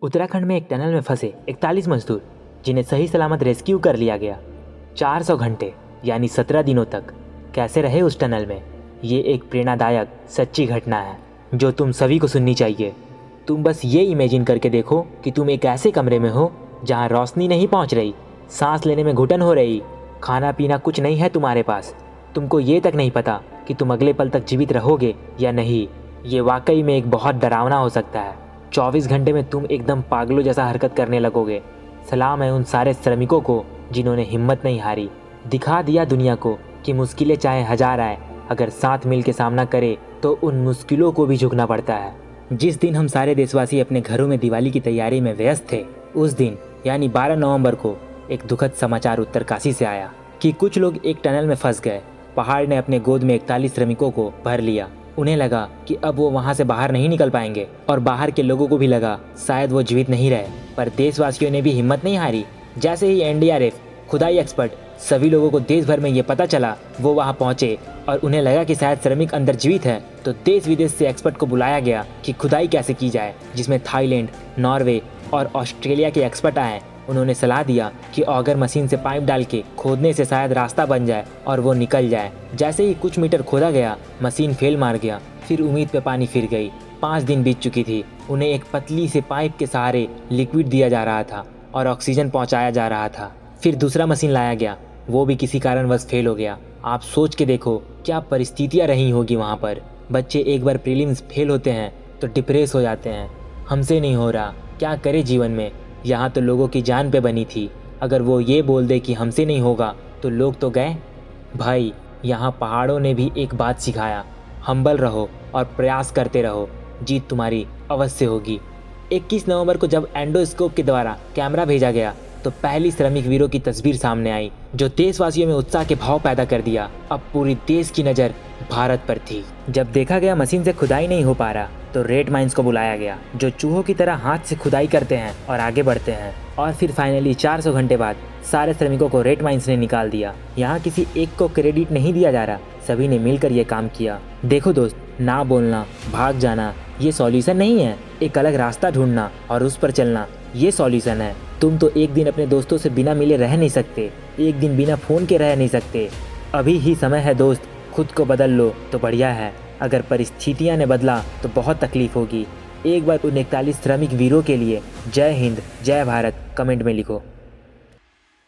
उत्तराखंड में एक टनल में फंसे 41 मजदूर जिन्हें सही सलामत रेस्क्यू कर लिया गया। 400 घंटे यानी 17 दिनों तक कैसे रहे उस टनल में, ये एक प्रेरणादायक सच्ची घटना है जो तुम सभी को सुननी चाहिए। तुम बस ये इमेजिन करके देखो कि तुम एक ऐसे कमरे में हो जहाँ रोशनी नहीं पहुँच रही, सांस लेने में घुटन हो रही, खाना पीना कुछ नहीं है तुम्हारे पास, तुमको ये तक नहीं पता कि तुम अगले पल तक जीवित रहोगे या नहीं। ये वाकई में एक बहुत डरावना हो सकता है। 24 घंटे में तुम एकदम पागलों जैसा हरकत करने लगोगे। सलाम है उन सारे श्रमिकों को जिन्होंने हिम्मत नहीं हारी, दिखा दिया दुनिया को कि मुश्किलें चाहे हजार आए, अगर साथ मिल के सामना करे तो उन मुश्किलों को भी झुकना पड़ता है। जिस दिन हम सारे देशवासी अपने घरों में दिवाली की तैयारी में व्यस्त थे, उस दिन यानी 12 नवंबर को एक दुखद समाचार उत्तरकाशी से आया कि कुछ लोग एक टनल में फंस गए। पहाड़ ने अपने गोद में 41 श्रमिकों को भर लिया। उन्हें लगा कि अब वो वहाँ से बाहर नहीं निकल पाएंगे और बाहर के लोगों को भी लगा शायद वो जीवित नहीं रहे, पर देशवासियों ने भी हिम्मत नहीं हारी। जैसे ही एनडीआरएफ, खुदाई एक्सपर्ट, सभी लोगों को देश भर में ये पता चला, वो वहाँ पहुँचे और उन्हें लगा कि शायद श्रमिक अंदर जीवित है, तो देश विदेश से एक्सपर्ट को बुलाया गया कि खुदाई कैसे की जाए, जिसमें थाईलैंड, नॉर्वे और ऑस्ट्रेलिया के एक्सपर्ट आए। उन्होंने सलाह दिया कि ऑगर मशीन से पाइप डाल के खोदने से शायद रास्ता बन जाए और वो निकल जाए। जैसे ही कुछ मीटर खोदा गया, मशीन फेल मार गया, फिर उम्मीद पे पानी फिर गई। 5 दिन बीत चुकी थी। उन्हें एक पतली से पाइप के सहारे लिक्विड दिया जा रहा था और ऑक्सीजन पहुंचाया जा रहा था। फिर दूसरा मशीन लाया गया, वो भी किसी कारणवश फेल हो गया। आप सोच के देखो क्या परिस्थितियाँ रही होगी वहाँ पर। बच्चे एक बार प्रीलिम्स फेल होते हैं तो डिप्रेस हो जाते हैं, हमसे नहीं हो रहा, क्या करे जीवन में। यहाँ तो लोगों की जान पे बनी थी, अगर वो ये बोल दे कि हमसे नहीं होगा तो लोग तो गए। भाई, यहाँ पहाड़ों ने भी एक बात सिखाया, हम्बल रहो और प्रयास करते रहो, जीत तुम्हारी अवश्य होगी। 21 नवंबर को जब एंडोस्कोप के द्वारा कैमरा भेजा गया तो पहली श्रमिक वीरों की तस्वीर सामने आई, जो देशवासियों में उत्साह के भाव पैदा कर दिया। अब पूरी देश की नज़र भारत पर थी। जब देखा गया मशीन से खुदाई नहीं हो पा रहा तो रेड माइंस को बुलाया गया, जो चूहों की तरह हाथ से खुदाई करते हैं और आगे बढ़ते हैं। और फिर फाइनली 400 घंटे बाद सारे श्रमिकों को रेड माइंस ने निकाल दिया। यहाँ किसी एक को क्रेडिट नहीं दिया जा रहा, सभी ने मिलकर ये काम किया। देखो दोस्त, ना बोलना, भाग जाना ये सॉल्यूशन नहीं है। एक अलग रास्ता ढूंढना और उस पर चलना, ये सॉल्यूशन है। तुम तो एक दिन अपने दोस्तों से बिना मिले रह नहीं सकते, एक दिन बिना फ़ोन के रह नहीं सकते। अभी ही समय है दोस्त, खुद को बदल लो तो बढ़िया है। अगर परिस्थितियां ने बदला तो बहुत तकलीफ होगी। एक बार उन 41 श्रमिक वीरों के लिए जय हिंद, जय भारत कमेंट में लिखो।